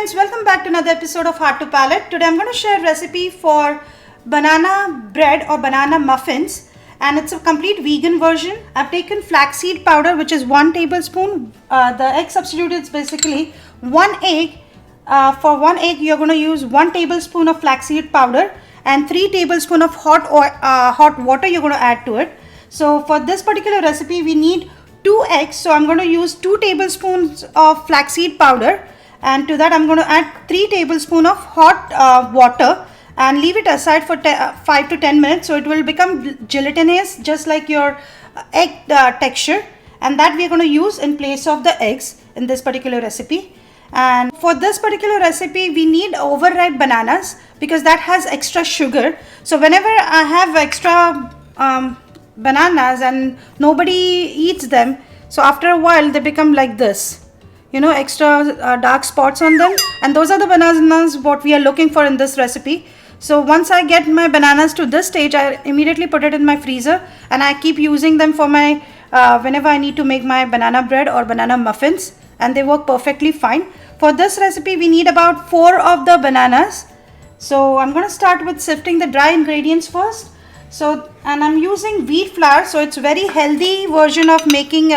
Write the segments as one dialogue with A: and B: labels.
A: friends, welcome back to another episode of Heart to Palate. Today I'm going to share a recipe for banana bread or banana muffins, and it's a complete vegan version. I've taken flaxseed powder, which is 1 tablespoon. The egg substitute is basically 1 egg. For 1 egg you're going to use 1 tablespoon of flaxseed powder and 3 tablespoons of hot water you're going to add to it. So for this particular recipe we need 2 eggs, so I'm going to use 2 tablespoons of flaxseed powder, and to that I'm going to add 3 tablespoons of hot water and leave it aside for 5 to 10 minutes, so it will become gelatinous just like your egg texture, and that we are going to use in place of the eggs in this particular recipe. And for this particular recipe we need overripe bananas because that has extra sugar. So whenever I have extra bananas and nobody eats them, so after a while they become like this, extra dark spots on them, and those are the bananas what we are looking for in this recipe. So once I get my bananas to this stage, I immediately put it in my freezer and I keep using them for my whenever I need to make my banana bread or banana muffins, and they work perfectly fine. For this recipe we need about 4 of the bananas. So I'm going to start with sifting the dry ingredients first. And I'm using wheat flour, so it's very healthy version of making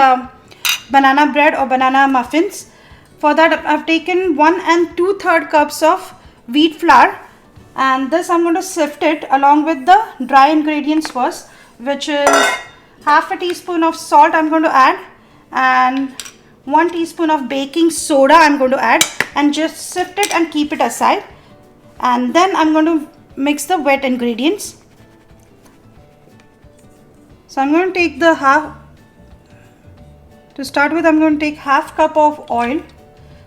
A: banana bread or banana muffins. For that I've taken 1 2/3 cups of wheat flour, and this I'm going to sift it along with the dry ingredients first, which is half a teaspoon of salt I'm going to add, and 1 teaspoon of baking soda I'm going to add, and just sift it and keep it aside. And then I'm going to mix the wet ingredients. So I'm going to take I'm going to take half cup of oil.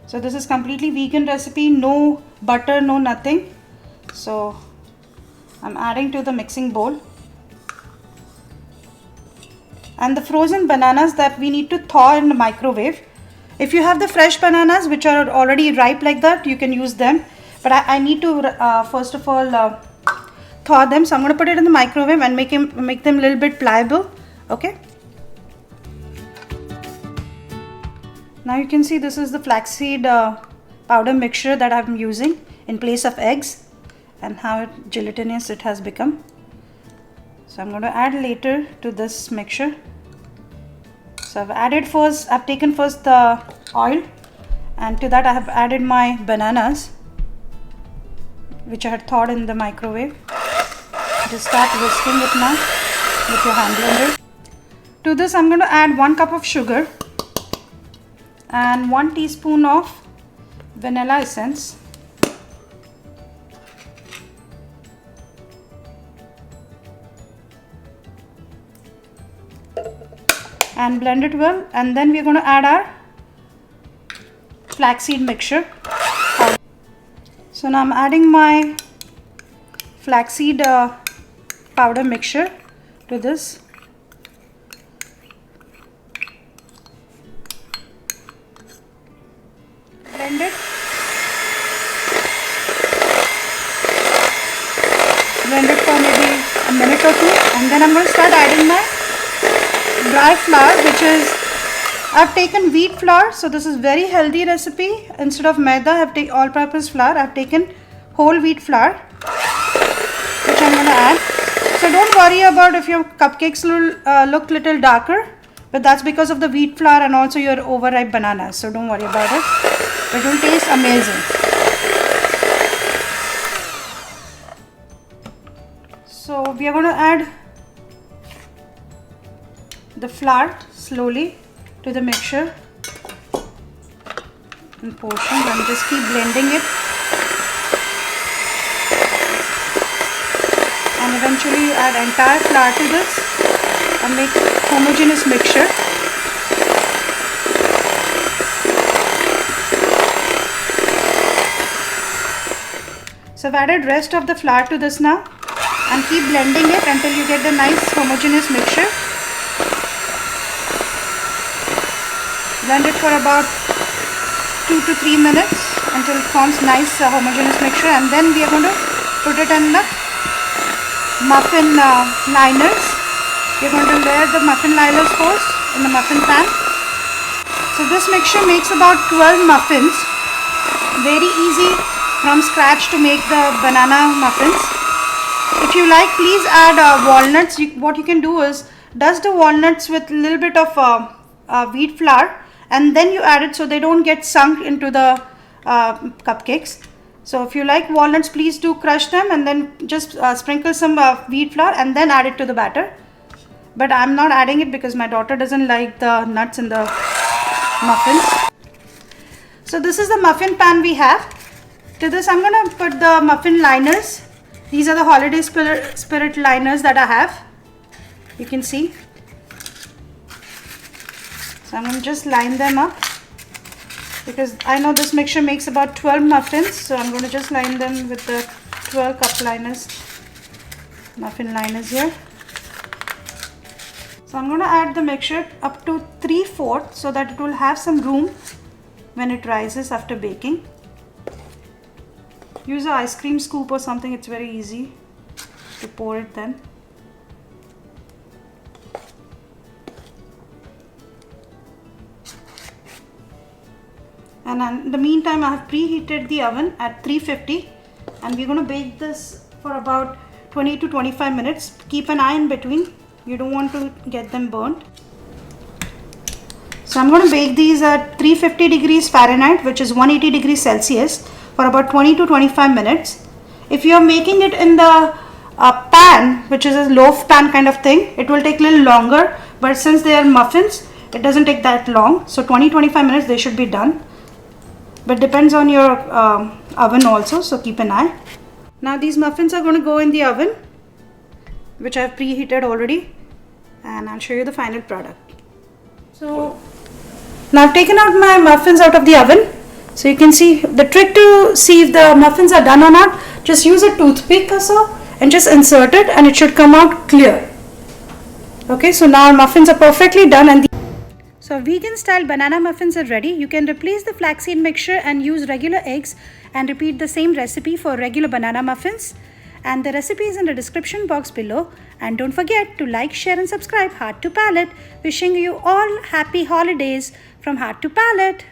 A: So this is completely vegan recipe, no butter, no nothing. So I'm adding to the mixing bowl. And the frozen bananas that we need to thaw in the microwave. If you have the fresh bananas which are already ripe like that, you can use them. But I need to first of all thaw them, so I'm going to put it in the microwave and make them a little bit pliable. Okay. Now you can see this is the flaxseed powder mixture that I'm using in place of eggs, and how gelatinous it has become. So I'm going to add later to this mixture. So I've taken first the oil, and to that I have added my bananas which I had thawed in the microwave. Just start whisking it now with your hand blender. To this I'm going to add 1 cup of sugar and 1 teaspoon of vanilla essence. And blend it well, and then we're going to add our flaxseed mixture. So now I'm adding my flaxseed powder mixture to this. Blend it. Blend it for maybe a minute or 2, and then I'm going to start adding my dry flour, which is I've taken wheat flour, so this is very healthy recipe. Instead of maida, I've taken all-purpose flour. I've taken whole wheat flour, which I'm going to add. So don't worry about if your cupcakes look little darker, but that's because of the wheat flour and also your overripe bananas. So don't worry about it. It will taste amazing. So we are going to add the flour slowly to the mixture in portions, and just keep blending it, and eventually you add entire flour to this and make homogeneous mixture. So I've added rest of the flour to this now, and keep blending it until you get the nice homogeneous mixture. Blend it for about 2 to 3 minutes until it forms nice homogeneous mixture, and then we are going to put it in the muffin liners. We are going to layer the muffin liners first in the muffin pan. So this mixture makes about 12 muffins. very easy from scratch to make the banana muffins. If you like, please add walnuts. What you can do is dust the walnuts with a little bit of wheat flour, and then you add it so they don't get sunk into the cupcakes. So if you like walnuts, please do crush them and then just sprinkle some wheat flour and then add it to the batter. But I'm not adding it because my daughter doesn't like the nuts in the muffins. So this is the muffin pan we have. To this I'm going to put the muffin liners. These are the holiday spirit liners that I have. You can see. So I'm going to just line them up, because I know this mixture makes about 12 muffins, so I'm going to just line them with the 12 cup liners, muffin liners here. So I'm going to add the mixture up to 3/4 so that it will have some room when it rises after baking. Use an ice cream scoop or something, it's very easy to pour it then. And in the meantime, I have preheated the oven at 350, and we're going to bake this for about 20 to 25 minutes. Keep an eye in between. You don't want to get them burnt. So I'm going to bake these at 350 degrees Fahrenheit, which is 180 degrees Celsius, for about 20 to 25 minutes. If you're making it in the pan, which is a loaf pan kind of thing, it will take a little longer. But since they are muffins, it doesn't take that long. So 20-25 minutes they should be done. But depends on your oven also, so keep an eye. Now these muffins are going to go in the oven, which I have preheated already, and I'll show you the final product. So now I've taken out my muffins out of the oven. So you can see the trick to see if the muffins are done or not. Just use a toothpick or so and just insert it, and it should come out clear. Okay, so now our muffins are perfectly done, and so vegan style banana muffins are ready. You can replace the flaxseed mixture and use regular eggs and repeat the same recipe for regular banana muffins. And the recipe is in the description box below. And don't forget to like, share and subscribe. Heart to Palate. Wishing you all happy holidays from Heart to Palate.